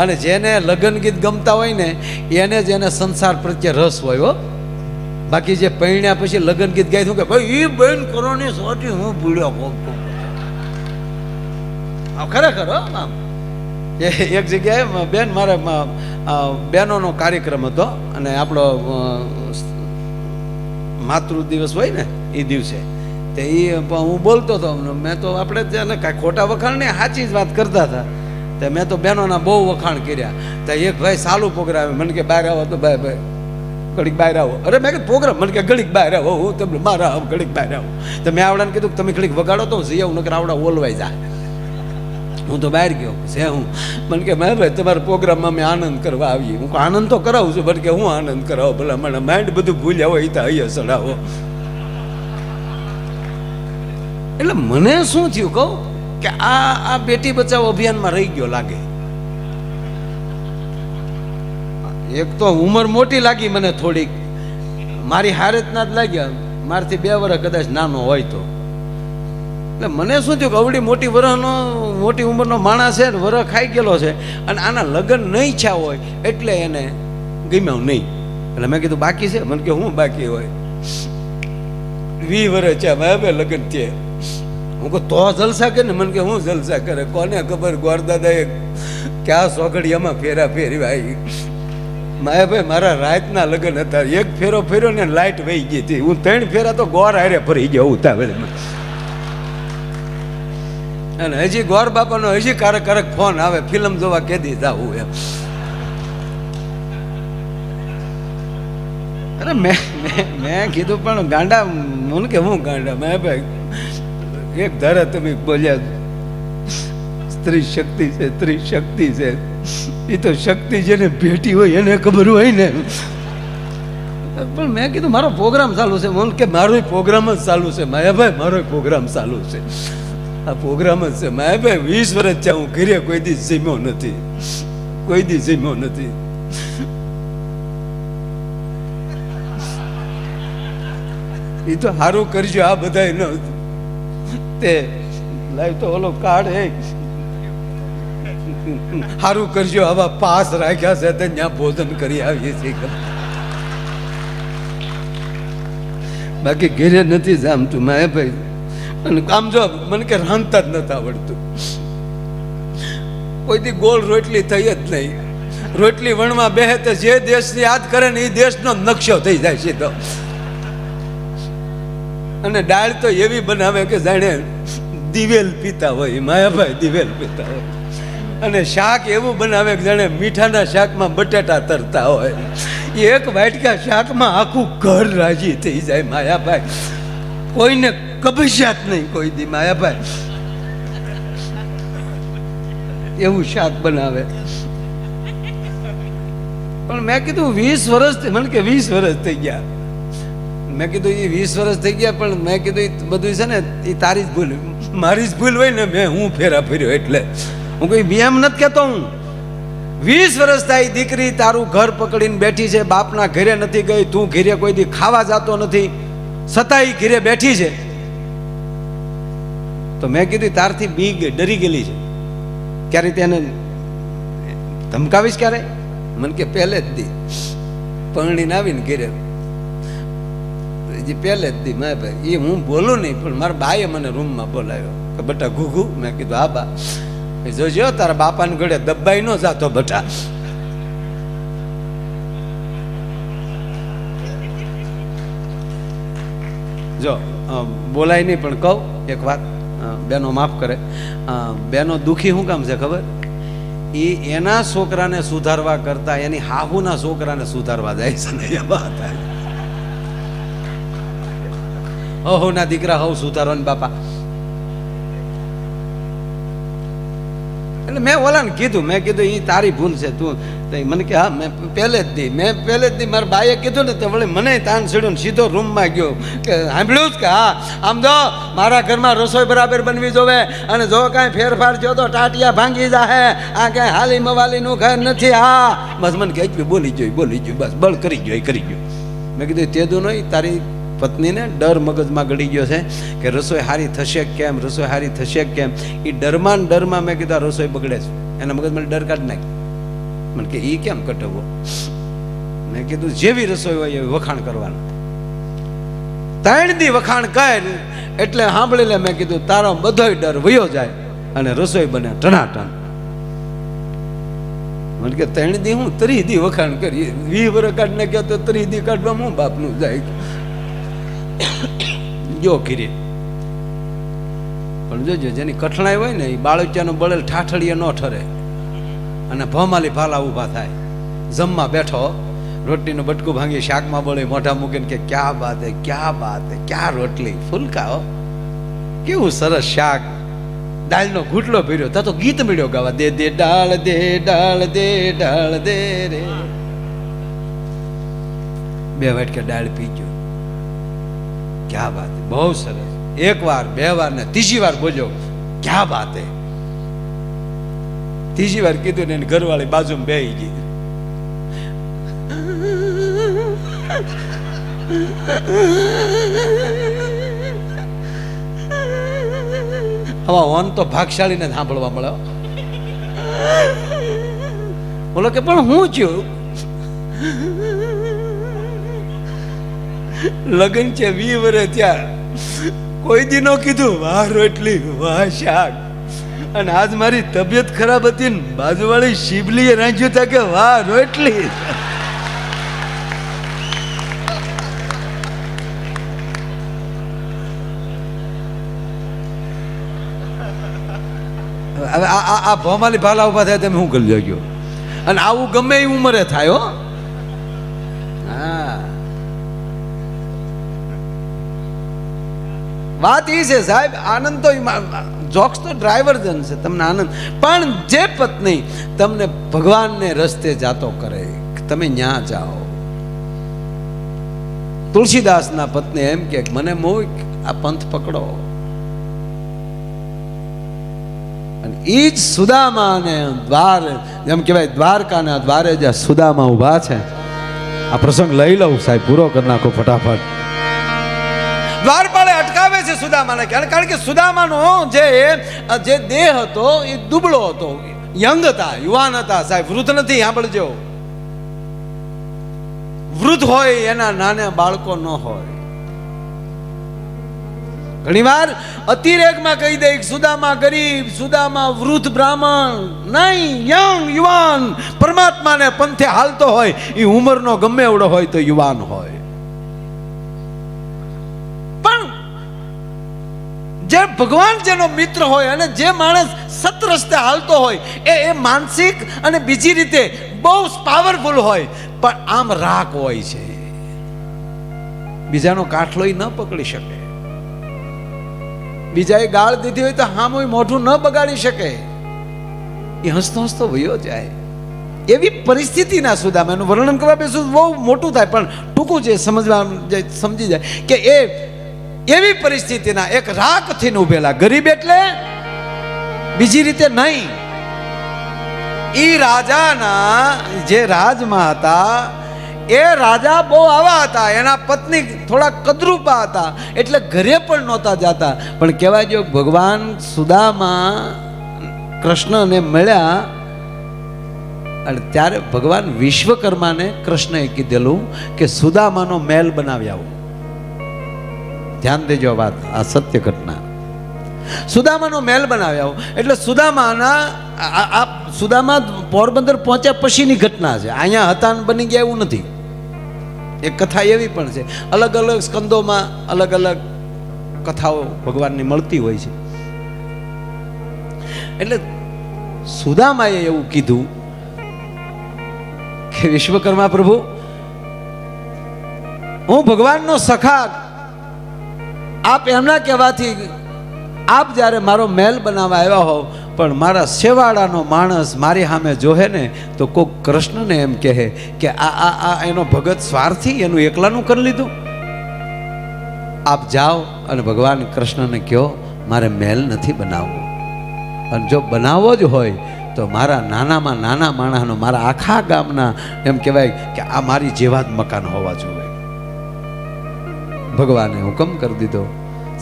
અને જેને લગ્ન ગીત ગમતા હોય ને એને જ એને સંસાર પ્રત્યે રસ હોય હો. બાકી જે પૈણ્યા પછી લગ્ન ગીત ગાય શું કે ભાઈ એ બેન કરોની સોટી હું ભૂલ્યો ખરેખર હો. આમ એક જગ્યાએ બેન મારે બહેનોનો કાર્યક્રમ હતો અને આપણો માતૃ દિવસ હોય ને એ દિવસે તે એ હું બોલતો હતો. મેં તો આપણે ત્યાં કાંઈ ખોટા વખાણ નહીં, સાચી જ વાત કરતા હતા. તે મેં તો બહેનોના બહુ વખાણ કર્યા. તો એક ભાઈ સાલું પ્રોગ્રામ મને કે બહાર આવો તો ભાઈ ઘડીક બહાર આવો. અરે મેં કીધું પ્રોગ્રામ મને કે ઘડીક બહાર આવો, હું તમને મારા આવો ઘડીક બહાર આવો. તો મેં આવડાને કીધું તમે ઘડીક વગાડો તો હું જઈ આવું, નકર આવડા ઓલવાઈ જાય. હું તો બહાર ગયો છે. હું મને કે મેં ભાઈ તમારા પ્રોગ્રામમાં અમે આનંદ કરવા આવીએ. હું આનંદ તો કરાવું છું, પણ કે હું આનંદ કરાવો ભલા મને માઇન્ડ બધું ભૂલ્યા હોય તો અહીંયા ચડાવો. એટલે મને શું થયું કહું કે આ બેટી બચાવો અભિયાનમાં રહી ગયો લાગે. એક તો ઉંમર મોટી લાગી મને થોડીક, મારી હારેતના જ લાગ્યા, મારથી 2 વર્ષ કદાચ નાનો હોય તો. એટલે મને શું થયું કે અવડી મોટી ઉંમરનો માણસ છે ને, વરસ ખાઈ ગયેલો છે અને આના લગ્ન નહીં થયા હોય એટલે એને ગમ્યું નહીં. એટલે મેં કીધું બાકી છે? મને કે હું બાકી હોય 20 વર્ષ છે મેં લગ્ન થયા. હું કહું તો જલસા કરે ને? મને કે હું જલસા કરે, કોને ખબર ગોરદાદાએ ક્યાં સોગડિયામાં ફેરા ફેરવાય. માયાભાઈ મારા રાતના લગ્ન હતા, એક ફેરો ફેર્યો ને લાઈટ વહી ગઈ હતી. હું 3 ફેરા તો ગોર હારે ફરી ગયો ઉતાવળમાં. અને હજી ગોર બાપાનો હજી કારક ફોન આવે, ફિલ્મ જોવા કેદી જાવું એમ. અરે મેં કીધું પણ ગાંડા મને કે હું ગાંડા? મેં ભાઈ એક ધારા તમે બોલ્યા સ્ત્રી શક્તિ છે, સ્ત્રી શક્તિ છે. એ તો શક્તિ જેને ભેટી હોય એને ખબર હોય ને. પણ મેં કીધું મારો પ્રોગ્રામ ચાલુ છે. મને કે મારો પ્રોગ્રામ જ ચાલુ છે માયાભાઈ, મારો પ્રોગ્રામ ચાલુ છે. આ પ્રોગ્રામ જ છે માયાભાઈ. 20 વર્ષ થયા હું ઘરે કોઈ દી જમ્યો નથી, કોઈ દી જમ્યો નથી. એ તો સારું કરજો આ બધા ન તે લાઈવ તો ઓલો કાર્ડ હે, સારું કરજો આવા પાસ રાખ્યા છે તો ત્યાં ભોજન કરી આવીએ છીએ. બાકી ઘેરે નથી જામતું માયાભાઈ. અને કામ જો મને કે રાંધતા જ નથી આવડતું. કોઈથી ગોળ રોટલી થઈ જ નહીં. રોટલી વણવા બેહે તો જે દેશને યાદ કરે ને એ દેશનો નકશો થઈ જાય છે. તો અને દાળ તો એવી બનાવે કે જાણે દિવેલ પીતા હોય માયાભાઈ, દિવેલ પીતા હોય. અને શાક એવું બનાવે કે જાણે મીઠાના શાકમાં બટેટા તરતા હોય. એક વાટકા શાકમાં આખું ઘર રાજી થઈ જાય માયાભાઈ. કોઈને કબજિયાત નહીં કોઈ દી માયાભાઈ. એવું શાક બનાવે. પણ મેં કીધું 20 વર્ષ, મને કે 20 વર્ષ થઈ ગયા. મેં કીધું એ 20 વર્ષ થઈ ગયા, પણ મેં કીધું એ બધું છે ને એ તારી જ ભૂલ, મારી જ ભૂલ હોય ને. હું ફેરા ફેર્યો એટલે હું કોઈ એમ નથી કહેતો. હું 20 વર્ષ થાય દીકરી તારું ઘર પકડીને બેઠી છે, બાપના ઘરે નથી ગઈ, તું ઘરે કોઈ દી ખાવા જતો નથી, છતાંય ઘરે બેઠી છે. તો મેં કીધું તારથી ડરી ગયેલી છે. ક્યારે તેને ધમકાવીશ ક્યારે? મને કે પહેલે જ દી પરણીને આવીને ઘરે પહેલે જ દી મેં ભાઈ એ હું બોલું નહીં, પણ મારા બાએ મને રૂમમાં બોલાવ્યો કે બટા ઘૂઘું. મેં કીધું હા બા. જોજો તારા બાપાને ઘડે દબાઈ ન જાતો બટા. જો બોલાય નહીં પણ કહું એક વાત, બેનો માફ કરે. બેનો દુઃખી શું કામ છે ખબર? એ એના છોકરાને સુધારવા કરતા એની હાહુના છોકરાને સુધારવા જાય છે ને. એ વાત ના દીકરા હવ સુધારો ને બાપા. એટલે મેં ઓલાને કીધું, મેં કીધું એ તારી ભૂલ છે. તું મને કે હા મેં પહેલે જ દી મારા બાઈએ કીધું ને તો વળી મને તાન ચડ્યું, સીધો રૂમમાં ગયો કે સાંભળ્યું જ કે હા આમ જો મારા ઘરમાં રસોઈ બરાબર બનવી જોવે, અને જો કાંઈ ફેરફાર થયો તો ટાટિયા ભાંગી જાહે, આ કાંઈ હાલી મવાલીનું ઘર નથી. હા બસ મને કે બોલી ગયું બસ બળ કરી ગયો. મેં કીધું તેદું નહીં, તારી પત્નીને ડર મગજમાં ગળી ગયો છે કે રસોઈ સારી થશે કેમ, રસોઈ સારી થશે કેમ. એ ડરમાં મેં કીધું રસોઈ બગડે છે, એના મગજમાં ડર કાઢી નાખી. મને કે ઈ કેમ કટવો? મેં કીધું જેવી રસોઈ હોય એવી વખાણ કરવાના. 3 દી વખાણ કર એટલે સાંભળી લે. મેં કીધું તારો બધોય ડર વયો જાય અને રસોઈ બને ટનાટન. મને કે 3 દી હું 30 દી વખાણ કરી 20 વર્ષ કાઢને કહો તો 30 દી કાઢવા હું બાપનું જાય જો કરી. પણ જોજો જેની કઠણાઈ હોય ને એ બાળકિયાનો બળેલ ઠાઠડીએ ન ઠરે અને ભમાલી ભાલા ઊભા થાય. જમવા બેઠો રોટલીનું બટકું ભાંગી શાકમાં બળે મોઢા મૂકીને કે ક્યાં બાત હે, ક્યાં બાત હે, ક્યાં રોટલી ફૂલકા હો, કેવું સરસ શાક, દાળનો ઘૂંટલો ભર્યો. તા તો ગીત મળ્યો ગાવા, દે દે ડાળ દે ડાળ દે ડાળ દે રે. 2 વાટકા દાળ પી ગયો. ક્યાં બાત, બહુ સરસ. 1 વાર 2 વાર ને 3જી વાર બોલ્યો ક્યાં બાત હે. 3જી વાર કીધું ને ઘરવાળી બાજુમાં બેહી ગઈ. આવા હોન તો ભાગશાળીને સાંભળવા મળે. બોલો કે પણ હું છું લગ્ન છે 20 વર્ષ ત્યાં કોઈ દી નો કીધું વાહ રોટલી વાહ શાક. અને આજ મારી તબિયત ખરાબ હતી ને બાજુવાળી શિબલીએ રાંધ્યું હતા કે વાહ રોટલી. હવે આ ભમાલી ભાલા ઉભા થાય તમે શું કરી લેજો. અને આવું ગમે એ ઉંમરે થાય હો. હા, વાત એ છે સાહેબ, આનંદ તો જોક્સ તો ડ્રાઈવર જન છે, તમને આનંદ. પણ જે પત્ની તમને ભગવાનને રસ્તે જાતો કરે તમે ન્યા જાઓ. તુલસીદાસના પત્ની એમ કે મને મોહ આ પંથ પકડો. અને એ જ સુદામાને દ્વાર, એમ કહેવાય દ્વારકાના દ્વારે જ્યાં સુદામા ઊભા છે. આ પ્રસંગ લઈ લઉં સાહેબ, પૂરો કરી નાખો ફટાફટ. દ્વારપાળે અટકાવે છે સુદામાને, કારણ કે સુદામાનો જે દેહ હતો એ દુબળો હતો, યંગ હતા, યુવાન હતા સાહેબ, વૃદ્ધ નથી. સાંભળજો, વૃદ્ધ હોય એના નાના બાળકો ન હોય. ઘણી વાર અતિરેકમાં કહી દે સુદામા ગરીબ, સુદામા વૃદ્ધ બ્રાહ્મણ નહીં, યંગ યુવાન પરમાત્માને પંથે હાલતો હોય. એ ઉંમરનો ગમે એવડો હોય તો યુવાન હોય. પણ જે ભગવાન જેનો મિત્ર હોય અને જે માણસ સત રસ્તે હાલતો હોય એ માનસિક અને બીજી રીતે બહુ પાવરફુલ હોય, પણ આમ રાખ હોય છે. બીજાનો કાઠલો ન પકડી શકે. બીજાએ ગાળ દીધી હોય તો હામું મોઢું ન બગાડી શકે. એ હસતો હસતો વયો જાય. એવી પરિસ્થિતિના સુદામા, એનું વર્ણન કરવા બેસું બહુ મોટું થાય, પણ ટૂંકું જે સમજવા સમજી જાય કે એ એવી પરિસ્થિતિના એક રાખથી ઉભેલા. ગરીબ એટલે બીજી રીતે નહીં. એ રાજાના જે રાજમાં હતા એ રાજા બહુ આવા હતા, એના પત્ની થોડા કદરૂપા હતા, એટલે ઘરે પણ નહોતા જતા. પણ કહેવાય જો ભગવાન સુદામા કૃષ્ણને મળ્યા અને ત્યારે ભગવાન વિશ્વકર્માને કૃષ્ણએ કીધેલું કે સુદામાનો મહેલ બનાવી આવો. ધ્યાન દેજો વાત, આ સત્ય ઘટના. સુદામાનો મહેલ બનાવી આવો એટલે સુદામા પોરબંદર પહોંચ્યા પછીની ઘટના છે. અહીંયા હતા બની ગયા એવું નથી. એક કથા એવી પણ છે, અલગ અલગ સ્કંદોમાં અલગ અલગ કથાઓ ભગવાનની મળતી હોય છે. એટલે સુદામાએ એવું કીધું કે વિશ્વકર્મા પ્રભુ, હું ભગવાનનો સખા, આપ એમના કહેવાથી આપ જ્યારે મારો મહેલ બનાવવા આવ્યા હોવ, પણ મારા સેવાડાનો માણસ મારી સામે જોહે ને તો કોક કૃષ્ણને એમ કહે કે આ એનો ભગત સ્વાર્થી, એનું એકલાનું કરી લીધું. આપ જાઓ અને ભગવાન કૃષ્ણને કહો મારે મહેલ નથી બનાવવો, અને જો બનાવવો જ હોય તો મારા નાનામાં નાના માણસનો, મારા આખા ગામના એમ કહેવાય કે આ મારી જેવા જ મકાન હોવા જોઈએ. ભગવાને હુકમ કરી દીધો.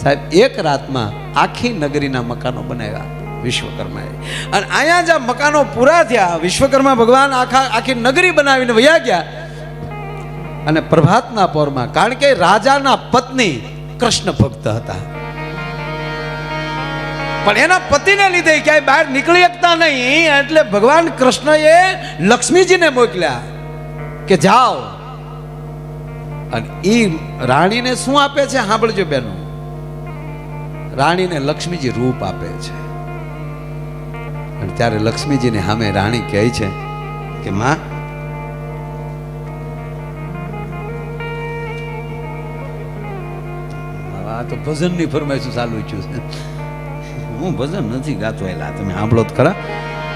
સાહેબ, એક રાતમાં આખી નગરીના મકાનો બનાવ્યા. વિશ્વકર્માએ. અને અહીંયા જ્યાં મકાનો પૂરા થયા, વિશ્વકર્મા ભગવાન આખી નગરી બનાવીને વયા ગયા. અને પ્રભાતના પોરમાં, કારણ કે રાજાના પત્ની કૃષ્ણ ભક્ત હતા, પણ એના પતિને લીધે ક્યાંય બહાર નીકળી શકતા નહીં, એટલે ભગવાન કૃષ્ણએ લક્ષ્મીજીને મોકલ્યા કે જાઓ. અને એ રાણીને શું આપે છે સાંભળજો બેનો, રાણીને લક્ષ્મીજી રૂપ આપે છે. અને ત્યારે લક્ષ્મીજીને સામે રાણી કહે છે કે માં, આ તો ભજનની ફરમાઈશું ચાલુ છું. હું ભજન નથી ગાતો, એલા તમે સાંભળો તો ખરા.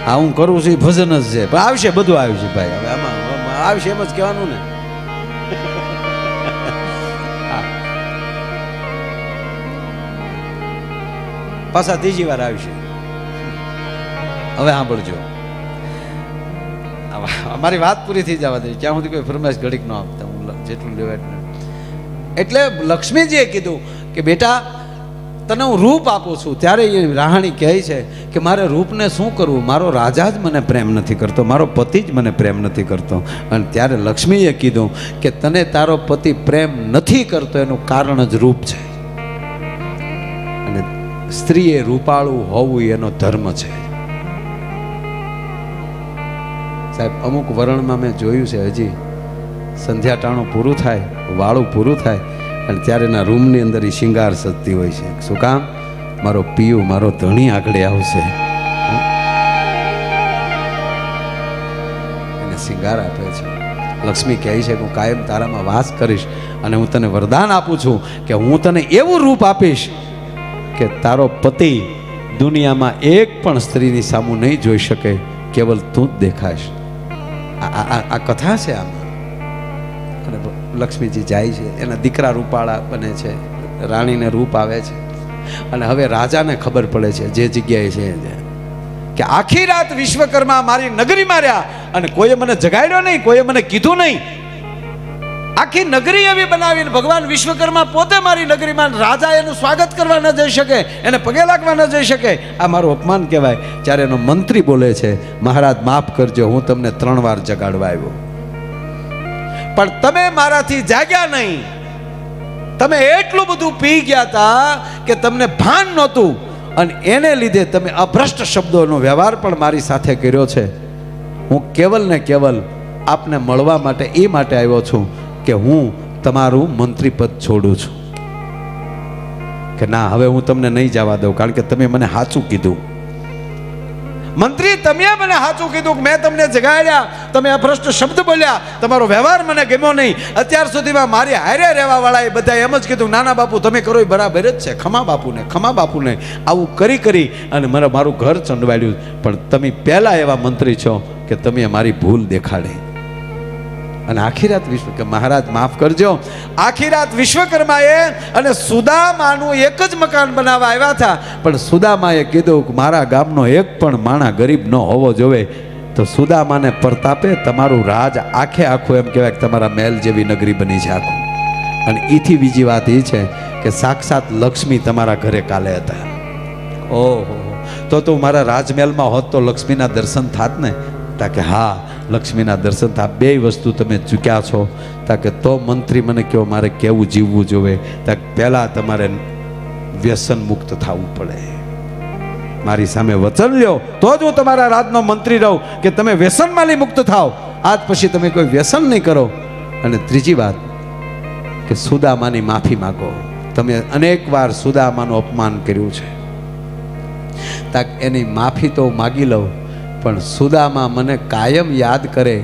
હા હું કરું છું એ ભજન જ છે, પણ આવશે, બધું આવશે ભાઈ. હવે આમાં આવશે એમ જ કહેવાનું ને. પાછા ત્રીજી વાર આવશે. હવે સાંભળજો, અમારી વાત પૂરી થઈ જવા દે ત્યાં સુધી કોઈ ફરમાઈશ ઘડીક ન આપતા, હું જેટલું લેવા એટલું. એટલે લક્ષ્મીજીએ કીધું કે બેટા તને હું રૂપ આપું છું. ત્યારે એ રાણી કહે છે કે મારે રૂપને શું કરવું, મારો રાજા જ મને પ્રેમ નથી કરતો, મારો પતિ જ મને પ્રેમ નથી કરતો. અને ત્યારે લક્ષ્મીએ કીધું કે તને તારો પતિ પ્રેમ નથી કરતો એનું કારણ જ રૂપ છે. અને સ્ત્રીએ રૂપાળું હોવું એનો ધર્મ છે. સાહેબ અમુક વર્ણમાં મેં જોયું છે, હજી સંધ્યા ટાણું પૂરું થાય, વાળું પૂરું થાય અને ત્યારે એના રૂમની અંદર એ શિંગાર સજતી હોય છે. શું કામ? મારો પિયું, મારો ધણી આગળ આવશે, એને શિંગાર આપે છે. લક્ષ્મી કહે છે કે હું કાયમ તારામાં વાસ કરીશ અને હું તને વરદાન આપું છું કે હું તને એવું રૂપ આપીશ કે તારો પતિ દુનિયામાં એક પણ સ્ત્રીની સામું નહીં જોઈ શકે, કેવલ તું જ દેખાશ. આ કથા છે આમાં. અને લક્ષ્મીજી જાય છે, એના દીકરા રૂપાળા બને છે, રાણીને રૂપ આવે છે. અને હવે રાજાને ખબર પડે છે જે જગ્યાએ છે કે આખી રાત વિશ્વકર્મા મારી નગરીમાં રહ્યા અને કોઈએ મને જગાડ્યો નહીં, કોઈએ મને કીધું નહીં. આખી નગરી એવી બનાવીને ભગવાન વિશ્વકર્મા પોતે મારી નગરીમાં, રાજા એનું સ્વાગત કરવા ન જઈ શકે, એને પગે લાગવા ન જઈ શકે. આ મારું અપમાન કહેવાય. જ્યારે એનો મંત્રી બોલે છે, મહારાજ માફ કરજો, હું તમને 3 વાર જગાડવા આવ્યો, પણ તમે મારાથી જાગ્યા નહીં. તમે એટલું બધું પી ગયા હતા કે તમને ભાન નહોતું અને એને લીધે તમે અભ્રષ્ટ શબ્દોનો વ્યવહાર પણ મારી સાથે કર્યો છે. હું કેવલ ને કેવલ આપને મળવા માટે એ માટે આવ્યો છું કે હું તમારું મંત્રી પદ છોડું છું. કે ના, હવે હું તમને નહીં જવા દઉં, કારણ કે તમે મને સાચું કીધું. મંત્રી, તમે મને સાચું કીધું કે મેં તમને જગાડ્યા, તમે અભ્રષ્ટ શબ્દ બોલ્યા, તમારો વ્યવહાર મને ગમ્યો નહીં. અત્યાર સુધીમાં મારી હારે રહેવા વાળાએ બધા એમ જ કીધું, નાના બાપુ તમે કરો એ બરાબર જ છે, ખમા બાપુને, ખમા બાપુને. આવું કરી કરી અને મારું ઘર ચંડવાડ્યું. પણ તમે પહેલા એવા મંત્રી છો કે તમે મારી ભૂલ દેખાડી. અને આખી રાત મહારાજ માફ કરજો, આખી રાત વિશ્વકર્માએ અને સુદામાનું એક જ મકાન બનાવવા આવ્યા હતા. પણ સુદામાએ કીધું કે મારા ગામનો એક પણ માણા ગરીબ ન હોવો જોવે. તો સુદામાને પ્રતાપે તમારું રાજ આખે આખું એમ કહેવાય કે તમારા મહેલ જેવી નગરી બની છે આખું. અને એથી બીજી વાત એ છે કે સાક્ષાત લક્ષ્મી તમારા ઘરે કાલે હતા. ઓહો, તો મારા રાજમહેલમાં હોત તો લક્ષ્મીના દર્શન થાત ને. તાકે હા, લક્ષ્મીના દર્શન થાય. 2 વસ્તુ તમે ચૂક્યા છો. તાકે તો મંત્રી મને કહો મારે કેવું જીવવું જોવે. તાકે પહેલા તમારે વ્યસન મુક્ત થવું પડે. મારી સામે વચન લ્યો તો જ હું તમારા રાજનો મંત્રી રહું કે તમે વ્યસનમાંથી મુક્ત થાવ. આજ પછી તમે કોઈ વ્યસન નહીં કરો. અને ત્રીજી વાત કે સુદામાની માફી માગો. તમે અનેક વાર સુદામાનું અપમાન કર્યું છે, તાક એની માફી તો માગી લઉં. પણ સુદામા મને કાયમ યાદ કરે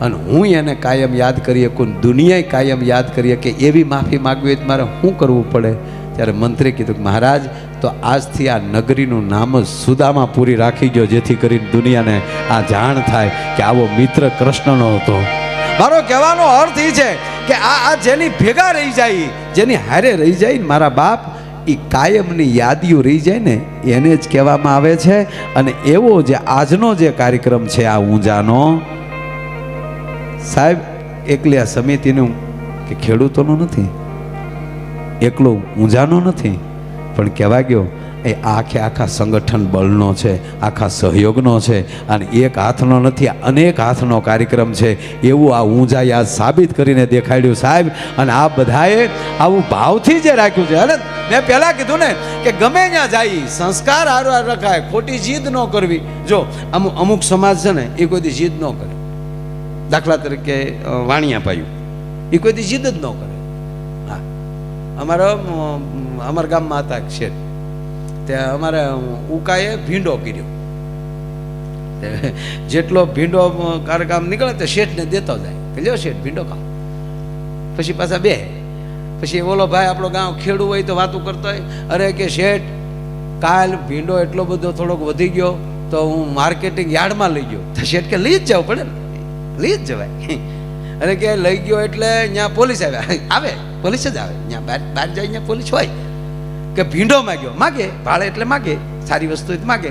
અને હું એને કાયમ યાદ કરી શકું, દુનિયાએ કાયમ યાદ કરીએ કે એવી માફી માગવી હોય તો મારે શું કરવું પડે. ત્યારે મંત્રી કીધું કે મહારાજ, તો આજથી આ નગરીનું નામ જ સુદામાપુરી રાખી ગયો, જેથી કરીને દુનિયાને આ જાણ થાય કે આવો મિત્ર કૃષ્ણનો હતો. મારો કહેવાનો અર્થ એ છે કે આ જેની ભેગા રહી જાય, જેની હારે રહી જાય ને મારા બાપ, એ કાયમની યાદીઓ રહી જાય ને એને જ કહેવામાં આવે છે. અને એવો જે આજનો જે કાર્યક્રમ છે આ ઊંઝાનો, સાહેબ એકલી આ સમિતિનું કે ખેડૂતોનું નથી, એકલો ઊંઝાનો નથી, પણ કહેવા ગયો એ આખા સંગઠન બળનો છે, આખા સહયોગનો છે, અને એક હાથનો નથી, અનેક હાથનો કાર્યક્રમ છે. એવું આ ઊંઝાએ આજ સાબિત કરીને દેખાડ્યું સાહેબ. અને આ બધાએ આવું ભાવથી જે રાખ્યું છે. અને મેં પહેલાં કીધું ને કે ગમે ત્યાં જાય સંસ્કાર હારવાર રખાય, ખોટી જીદ ન કરવી. જો અમુક સમાજ છે ને એ કોઈથી જીદ ન કરે. દાખલા તરીકે વાણિયા પાયું, એ કોઈથી જીદ જ ન કરે. હા, અમારા ગામમાં હતા એક શેઠ, ત્યાં અમારે ઉકાએ ભીંડો કર્યો. જેટલો ભીંડો કામ નીકળે તો શેઠને દેતો જાય કે લ્યો શેઠ ભીંડો ખાઓ. પછી પાછા બે પછી ઓલો ભાઈ આપણો ગામ ખેડૂ હોય તો વાતું કરતો હોય, અરે કે શેઠ કાલ ભીંડો એટલો બધો થોડોક વધી ગયો તો હું માર્કેટિંગ યાર્ડમાં લઈ ગયો. તો શેઠ કે લઈ જ જવું પડે ને, લઈ જ જવાય. અને કે લઈ ગયો એટલે ત્યાં પોલીસ આવે પોલીસ જ આવે, ત્યાં બહાર જાય ત્યાં પોલીસ હોય. કે ભીંડો માગ્યો, માગે ભાડે એટલે માગે, સારી વસ્તુ માગે.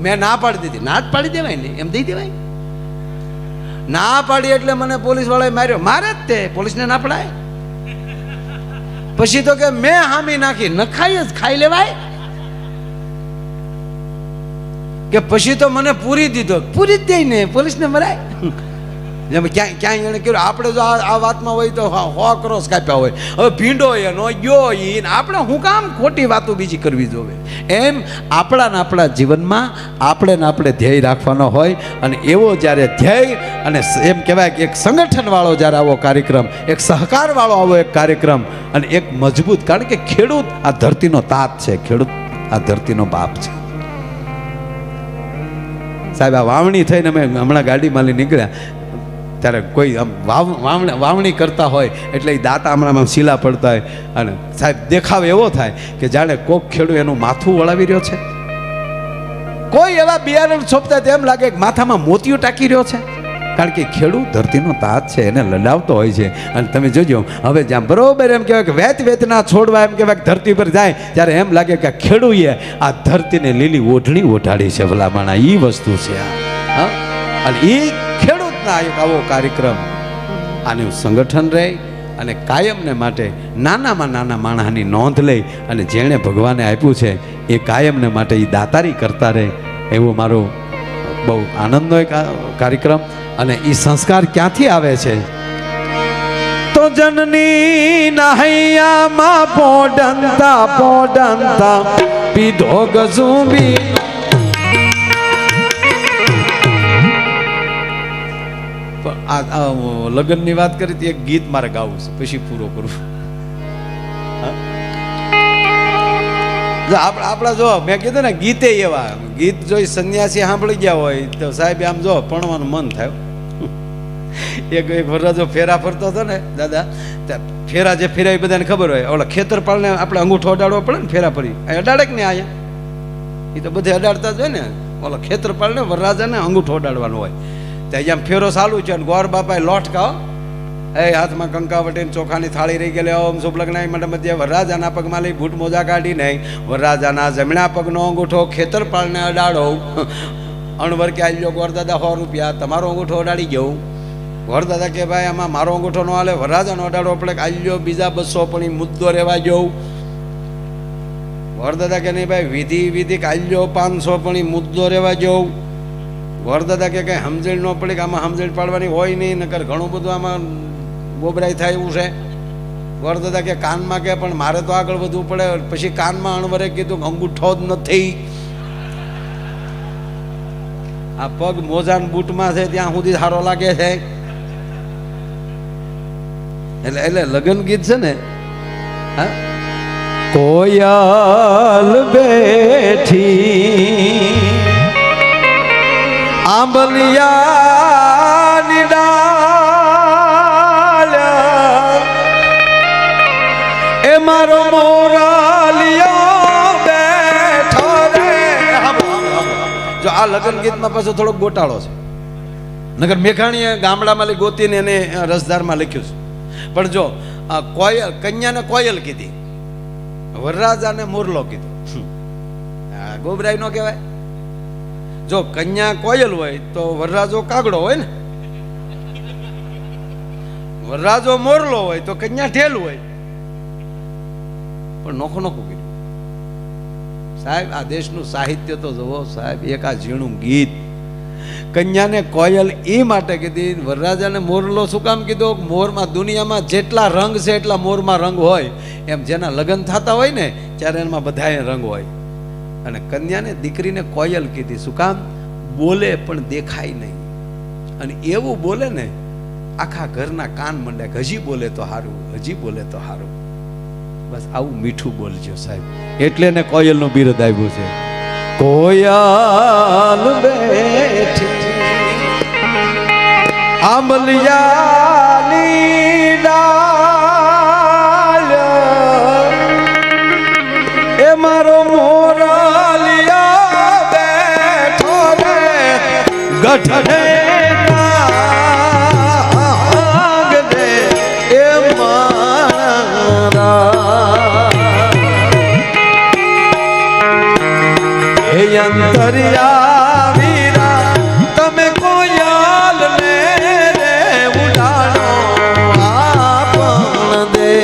મેં ના પાડી દીધી. ના જ પાડી દેવાય ને, એમ દઈ દેવાય. ના પાડી એટલે મને પોલીસ વાળાએ માર્યો. મારે જ તે, પોલીસને ના પડાય. પછી તો કે મેં હામી નાખી, નખાય જ, ખાઈ લેવાય. કે પછી તો મને પૂરી દીધો. પૂરી જ દઈ ને, પોલીસને મરાય. જેમ ક્યાંય એને કર્યું. આપણે જો આ વાતમાં હોય તો 100 ક્રોસ કાપ્યા હોય. હવે ભીંડો એનો ગયો ઈને આપણે હું કામ ખોટી વાતો બીજી કરવી જોવે. એમ આપણા જીવનમાં આપણે ધ્યેય રાખવાનો હોય. અને એવો જ્યારે ધ્યેય અને એમ કહેવાય કે એક સંગઠનવાળો જ્યારે આવો કાર્યક્રમ, એક સહકારવાળો આવો એક કાર્યક્રમ, અને એક મજબૂત, કારણ કે ખેડૂત આ ધરતીનો તાત છે, ખેડૂત આ ધરતીનો બાપ છે. સાહેબ આ વાવણી થઈને અમે હમણાં ગાડીમાં લઈ નીકળ્યા ત્યારે કોઈ આમ વાવણી કરતા હોય એટલે એ દાંતા હમણાં શીલા પડતા હોય, અને સાહેબ દેખાવ એવો થાય કે જાણે કોક ખેડૂત એનું માથું વળાવી રહ્યો છે. કોઈ એવા બિયારણ છોપતા તેમ લાગે કે માથામાં મોતિયું ટાંકી રહ્યો છે. કારણ કે ખેડૂત ધરતીનો તાત છે, એને લડાવતો હોય છે. અને તમે જોજો હવે જ્યાં બરોબર એમ કહેવાય કે વેતના છોડવા એમ કહેવાય ધરતી પર જાય ત્યારે એમ લાગે કે ખેડૂએ આ ધરતીને લીલી ઓઢણી ઓઢાડી છે. ભલામણા એ વસ્તુ છે આ. અને એ ખેડૂતના એક આવો કાર્યક્રમ, આનું સંગઠન રહે અને કાયમને માટે નાનામાં નાના માણસની નોંધ લઈ અને જેણે ભગવાને આપ્યું છે એ કાયમને માટે એ દાતારી કરતા રહે, એવો મારો બહુ આનંદનો એક કાર્યક્રમ. અને એ સંસ્કાર ક્યાંથી આવે છે? તો જનની નહૈયામાં પોડંતા પીધો ગઝુંબી. લગ્નની વાત કરી હતી, એક ગીત મારે ગાવું છે પછી પૂરો કરું. આપણા જો મેં કીધું ને ગીતે એવા ગીત જોઈ સંન્યાસી સાંભળી ગયા હોય તો સાહેબ આમ જો ભણવાનું મન થાય. એક વરરાજો ફેરા ફરતો હતો ને દાદા, ફેરા જે ફેરા એ બધાને ખબર હોય. ઓલા ખેતરપાળને આપણે અંગૂઠો અડાડવો પડે ને ફેરા ફરી અડાડે કે ને આયા, એ તો બધે અડાડતા જ હોય ને. ઓલા ખેતરપાળને વરરાજાને અંગૂઠો અડાડવાનો હોય. ત્યાં ફેરો ચાલુ છે અને ગોર બાપાએ લોટકા એ હાથમાં કંકાવટીને ચોખાની થાળી રહી ગયેલી. ઓમ શુભ લગ્ન માટે મધ્ય વરરાજાના પગમાં લઈ બૂટ મોજા કાઢી નહીં, વરરાજાના જમણા પગનો અંગૂઠો ખેતરપાળને અડાડો. અણવર કે આવી ગયો ગોરદાદા 100 રૂપિયા, તમારો અંગૂઠો અડાડી ગયો. ગોરદાદા કે ભાઈ આમાં મારો અંગૂઠો ન હાલે, વરરાજાનો અડાડવો પડે. આવી ગયો બીજા 200 પણ મુદ્દો રહેવા જવું. ગોરદાદા કે નહીં ભાઈ વિધિ કાઢી લો 500 પણ મુદ્દો રહેવા જવું. વરદાદા કે કઈ સમજણ ન પડે કે આમાં સમજણ પાડવાની હોય નહીં, નકર ઘણું બધું આમાં ગોબરાઈ થાય એવું છે. વરદાદા કે કાનમાં કે પણ મારે તો આગળ વધવું પડે. પછી કાનમાં અણવરે કીધું અંગૂઠો જ નથી. આ પગ મોજાન બૂટમાં છે ત્યાં સુધી સારો લાગે છે. એટલે લગ્ન ગીત છે ને, હા, કોયલ બેઠી આંબલિયાની ડાળ એ મારો મોરાલિયો બેઠો રે. જો આ લગ્ન ગીતમાં પાછો થોડોક ગોટાળો છે. નગર મેઘાણીએ ગામડામાં ગોતીને એને રસધારમાં લખ્યું છે. પણ જો કોયલ, કન્યાને કોયલ કીધી, વરરાજાને મોરલો કીધો. ગોબરાઈ નો કહેવાય. જો કન્યા કોયલ હોય તો વરરાજો કાગડો હોય ને, વરરાજો મોરલો હોય તો કન્યા ઢેલ હોય. પણ નોખું કીધું સાહેબ આ દેશનું સાહિત્ય તો જુઓ સાહેબ, એક આ ઝીણું ગીત. કન્યાને કોયલ એ માટે કીધી, વરરાજાને મોરલો શું કામ કીધો? મોરમાં દુનિયામાં જેટલા રંગ છે એટલા મોરમાં રંગ હોય. એમ જેના લગ્ન થતા હોય ને ત્યારે એમાં બધાએ રંગ હોય. અને કન્યાને દીકરીને કોયલ કીધી. શું કામ? બોલે પણ દેખાય નહીં. અને એવું બોલે ને આખા ઘરના કાન મંડે, હજી બોલે તો સારું, હજી બોલે તો સારું. બસ આવું મીઠું બોલજો સાહેબ, એટલે ને કોયલનું બિરુદ આવ્યું છે. કોયલ બેઠી આંબલિયાની ડાળ, એ મારો મોરલિયા બેઠો રે ગઢને અંતરિયા વીરા તમે કોયલ ને રે ઉડાડો આપણ દે.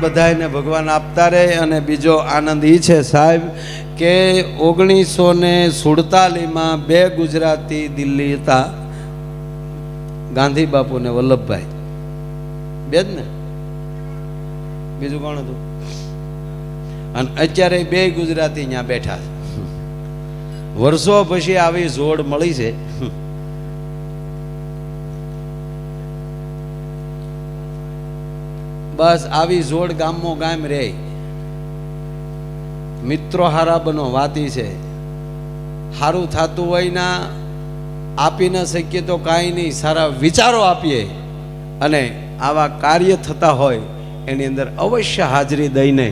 બધાને ભગવાન આપતા રહે. અને બીજો આનંદ એ છે સાહેબ કે 1947માં 2 ગુજરાતી દિલ્હી હતા, ગાંધી બાપુ ને વલ્લભભાઈ, બે જ ને, બીજું કોણ હતું? અને અત્યારે 2 ગુજરાતી ત્યાં બેઠા છે. વર્ષો પછી આવી જોડ મળી છે. બસ આવી જોડ ગામમાં ગામ રહે. મિત્રો હારા બનો, વાતી છે. સારું થતું હોય ના આપી ન શકીએ તો કાંઈ નહીં, સારા વિચારો આપીએ અને આવા કાર્ય થતા હોય એની અંદર અવશ્ય હાજરી દઈને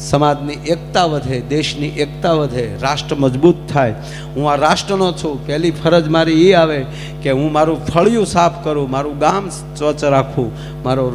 સમાજની એકતા વધે, દેશની એકતા વધે, રાષ્ટ્ર મજબૂત થાય. હું આ રાષ્ટ્રનો છું, પહેલી ફરજ મારી એ આવે કે હું મારું ફળિયું સાફ કરું, મારું ગામ સ્વચ્છ રાખું, મારો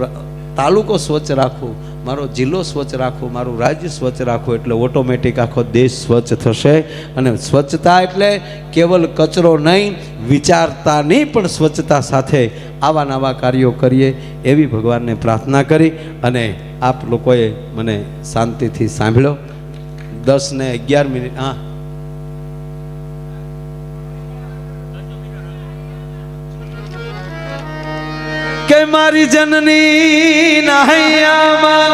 તાલુકો સ્વચ્છ રાખું, મારો જિલ્લો સ્વચ્છ રાખું, મારું રાજ્ય સ્વચ્છ રાખું. એટલે ઓટોમેટિક આખો દેશ સ્વચ્છ થશે. અને સ્વચ્છતા એટલે કેવલ કચરો નહીં, વિચારતાની પણ સ્વચ્છતા સાથે આવા નવા કાર્યો કરીએ એવી ભગવાનને પ્રાર્થના કરી. અને આપ લોકોએ મને શાંતિથી સાંભળ્યો. 10 ને 11 મિનિટ. હા, કે મારી જનની નહૈયામાં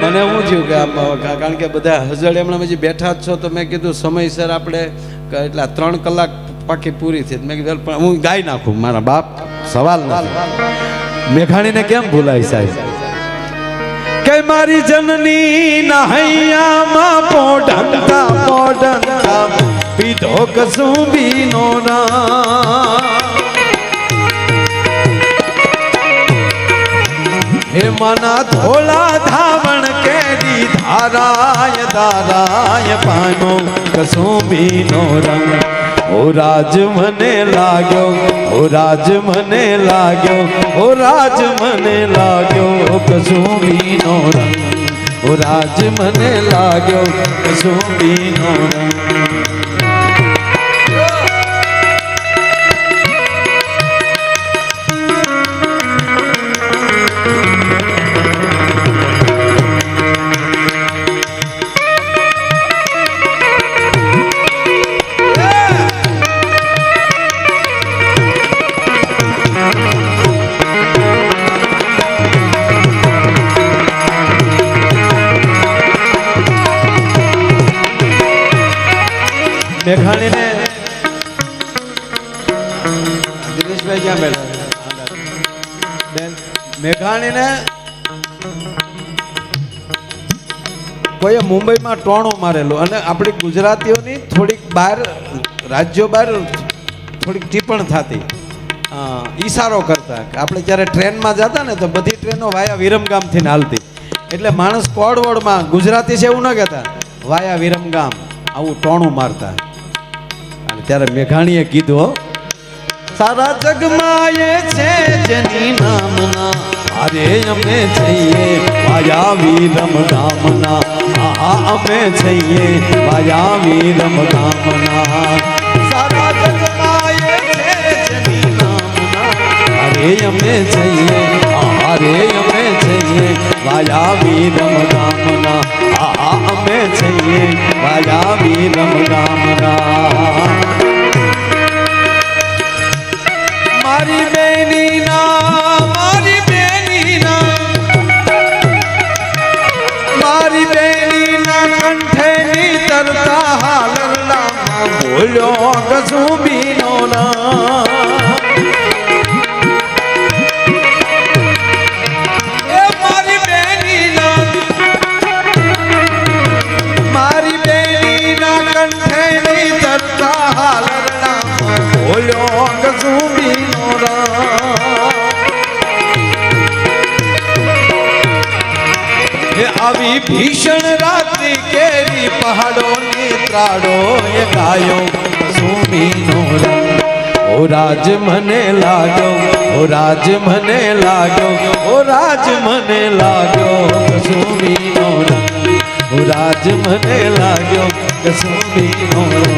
મને હું થયું કે કારણ કે બધા હજળ હમણાં પછી બેઠા જ છો તો મેં કીધું સમયસર આપણે એટલા 3 કલાક પાકી પૂરી થઈ. મેં કીધું પણ હું ગાઈ નાખું, મારા બાપ સવાલ નથી. મેઘાણીને કેમ ભૂલાય સાહેબ? કે મારી જનની નહૈયામાં પોઢંતા પીધો કસુંબીનો ના, હે મના ધોલા ધાવણ કેરી ધારાય ધારાય પાનો કસુંબીનો રંગ. ઓ રાજ મને લાગ્યો, ઓ રાજ મને લાગ્યો, ઓ રાજ મને લાગ્યો કસુંબીનો રંગ. ઓ રાજ મને લાગ્યો કસુંબીનો રંગ. મેઘાણીને દિનેશભાઈ ક્યાં બેઠા? મેઘાણીને કોઈએ મુંબઈમાં ટોણું મારેલું અને આપણી ગુજરાતીઓની થોડીક બહાર રાજ્યો બહાર થોડીક ટીપણ થતી, ઈશારો કરતા. આપણે જ્યારે ટ્રેનમાં જતા ને તો બધી ટ્રેનો વાયા વિરમગામથી હાલતી, એટલે માણસ કોડવડમાં ગુજરાતી છે એવું ન કહેતા, વાયા વિરમગામ આવું ટોણું મારતા. ત્યારે મેઘાણીએ કીધું, સારા જગમાં એ છે જેની નામના, અરે અમે છીએ વાયા વિરમ ગામના, અમે છીએ વાયા વિરમ ગામના. સારા જગમાં એ છે જેની નામના, અરે અમે છીએ, અરે અમે છીએ વાયા વિરમ ગામના, અમે છીએ વાયા વિરમ ગામના. મારી બેની ના, મારી બેની ના, મારી બેની ના કંઠેની તરતા હાલરડામાં બોલ્યો કસુંબીનો ના. એ મારી બેની ના, મારી બેની ના કંઠેની તરતા હાલરડામાં બોલ્યો કસુંબીનો. આવી ભીષણ રાત્રિ કેરી પહાડોની ત્રાડો એ ગાયો કસુંબીનો રંગ. ઓ રાજ મને લાગ્યો, ઓ રાજ મને લાગ્યો, ઓ રાજ મને લાગ્યો કસુંબીનો રંગ. ઓ રાજ મને લાગ્યો કસુંબીનો રંગ.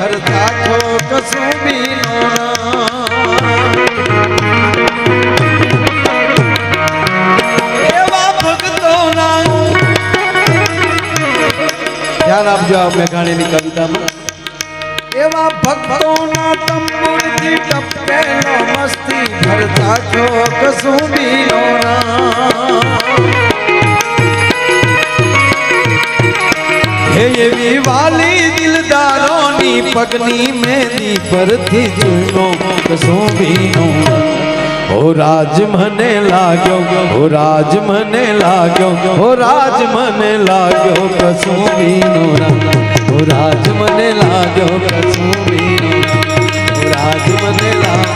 ભરતા છો કસુંબીનો એવા ભક્તોના ધ્યાન આપજો આ મેઘાણીની કવિતામાં એવા ભક્તોના તંબુરથી ટપકેલો મસ્તી ભરતા છો કસુંબીનો હે એવી વાલી દિલદારોની પગની મેદી પરથી ચૂનો કસુંબીનો હો રાજ મને લાગ્યો હો રાજ મને લાગ્યો હો રાજ મને લાગ્યો કસુંબીનો હો રાજ મને લાગ્યો કસુંબીનો હો રાજ મને લાગ્યો